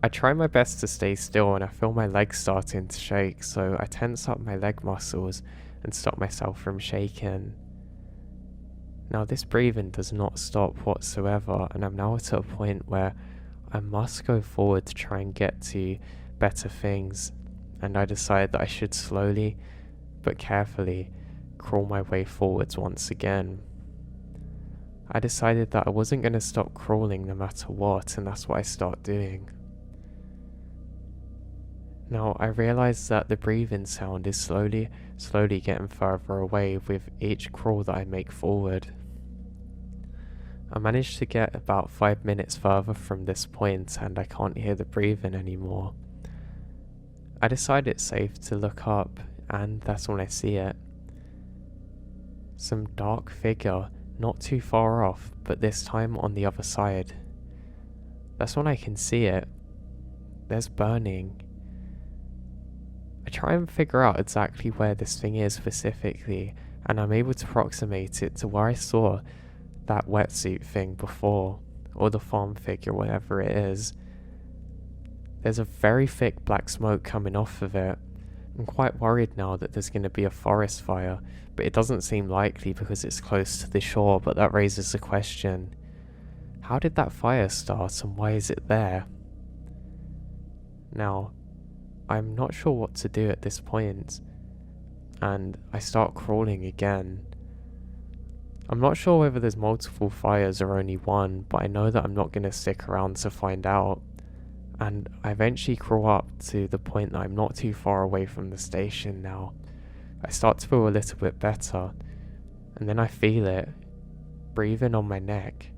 I try my best to stay still and I feel my legs starting to shake, so I tense up my leg muscles and stop myself from shaking. Now this breathing does not stop whatsoever, and I'm now at a point where I must go forward to try and get to better things, and I decide that I should slowly but carefully crawl my way forwards once again. I decided that I wasn't going to stop crawling no matter what, and that's what I start doing. Now I realise that the breathing sound is slowly getting further away with each crawl that I make forward. I managed to get about 5 minutes further from this point and I can't hear the breathing anymore. I decide it's safe to look up, and that's when I see it. Some dark figure not too far off, but this time on the other side. That's when I can see it. There's burning. I try and figure out exactly where this thing is specifically, and I'm able to approximate it to where I saw that wetsuit thing before, or the farm figure, whatever it is. There's a very thick black smoke coming off of it. I'm quite worried now that there's going to be a forest fire, but it doesn't seem likely because it's close to the shore, but that raises the question. How did that fire start and why is it there? Now, I'm not sure what to do at this point, and I start crawling again. I'm not sure whether there's multiple fires or only one, but I know that I'm not going to stick around to find out. And I eventually crawl up to the point that I'm not too far away from the station now. I start to feel a little bit better, and then I feel it breathing on my neck.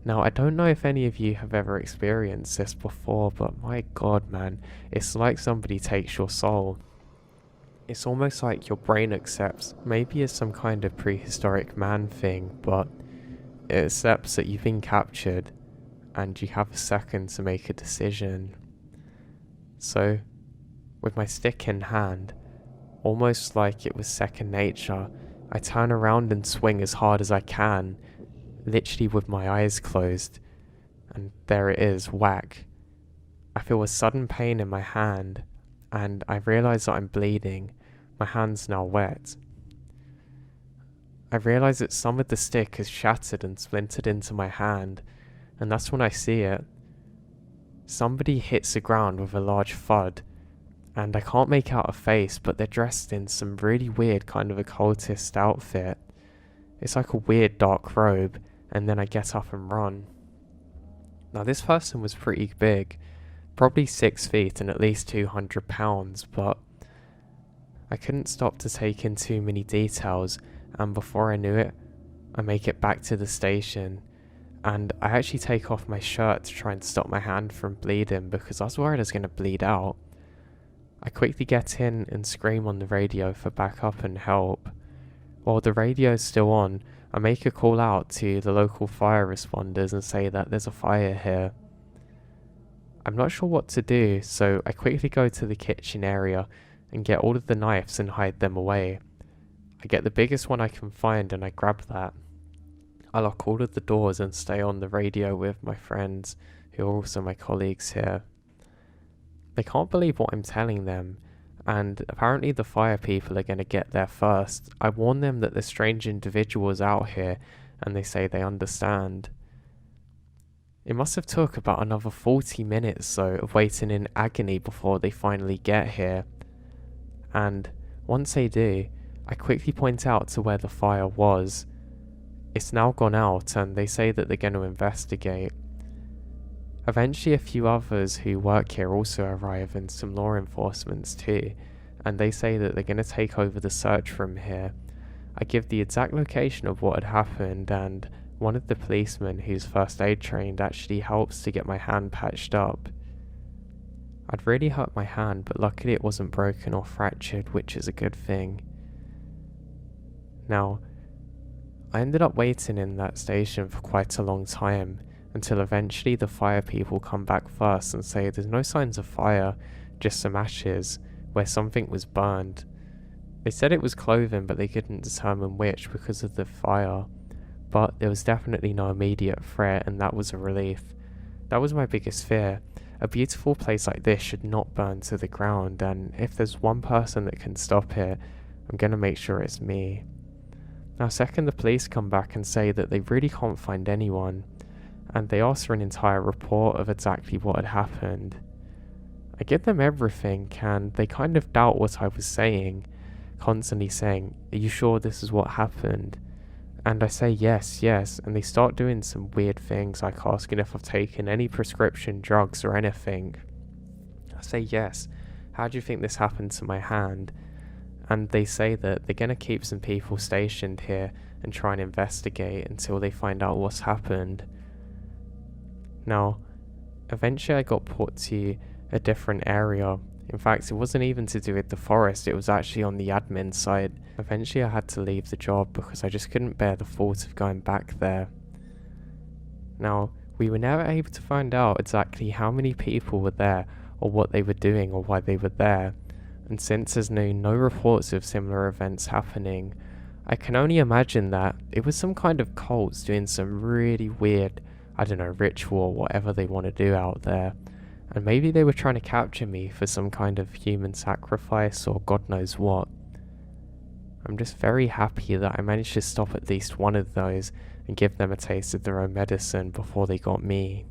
Now I don't know if any of you have ever experienced this before, but my god man, it's like somebody takes your soul. It's almost like your brain accepts, maybe it's some kind of prehistoric man thing, but it accepts that you've been captured and you have a second to make a decision. So, with my stick in hand, almost like it was second nature, I turn around and swing as hard as I can, literally with my eyes closed, and there it is, whack. I feel a sudden pain in my hand, and I realise that I'm bleeding. My hand's now wet. I realise that some of the stick has shattered and splintered into my hand, and that's when I see it. Somebody hits the ground with a large thud, and I can't make out a face, but they're dressed in some really weird kind of occultist outfit. It's like a weird dark robe, and then I get up and run. Now this person was pretty big, probably 6 feet and at least 200 pounds, but I couldn't stop to take in too many details, and before I knew it, I make it back to the station, and I actually take off my shirt to try and stop my hand from bleeding because I was worried I was going to bleed out. I quickly get in and scream on the radio for backup and help. While the radio's still on, I make a call out to the local fire responders and say that there's a fire here. I'm not sure what to do, so I quickly go to the kitchen area and get all of the knives and hide them away. I get the biggest one I can find and I grab that. I lock all of the doors and stay on the radio with my friends, who are also my colleagues here. They can't believe what I'm telling them, and apparently the fire people are going to get there first. I warn them that there's strange individuals out here, and they say they understand. It must have took about another 40 minutes though of waiting in agony before they finally get here. And once they do, I quickly point out to where the fire was. It's now gone out, and they say that they're going to investigate. Eventually a few others who work here also arrive, and some law enforcements too, and they say that they're going to take over the search from here. I give the exact location of what had happened, and one of the policemen who's first aid trained actually helps to get my hand patched up. I'd really hurt my hand, but luckily it wasn't broken or fractured, which is a good thing. Now, I ended up waiting in that station for quite a long time, until eventually the fire people come back first and say there's no signs of fire, just some ashes, where something was burned. They said it was clothing, but they couldn't determine which because of the fire, but there was definitely no immediate threat, and that was a relief. That was my biggest fear. A beautiful place like this should not burn to the ground, and if there's one person that can stop it, I'm gonna make sure it's me. Now, second, the police come back and say that they really can't find anyone, and they ask for an entire report of exactly what had happened. I give them everything, and they kind of doubt what I was saying, constantly saying, "Are you sure this is what happened?" And I say yes, and they start doing some weird things, like asking if I've taken any prescription drugs or anything. I say yes. How do you think this happened to my hand? And they say that they're going to keep some people stationed here and try and investigate until they find out what's happened. Now, eventually I got put to a different area. In fact, it wasn't even to do with the forest, it was actually on the admin side. Eventually I had to leave the job because I just couldn't bear the thought of going back there. Now, we were never able to find out exactly how many people were there, or what they were doing, or why they were there. And since there's no reports of similar events happening, I can only imagine that it was some kind of cults doing some really weird, ritual or whatever they want to do out there. And maybe they were trying to capture me for some kind of human sacrifice or God knows what. I'm just very happy that I managed to stop at least one of those and give them a taste of their own medicine before they got me.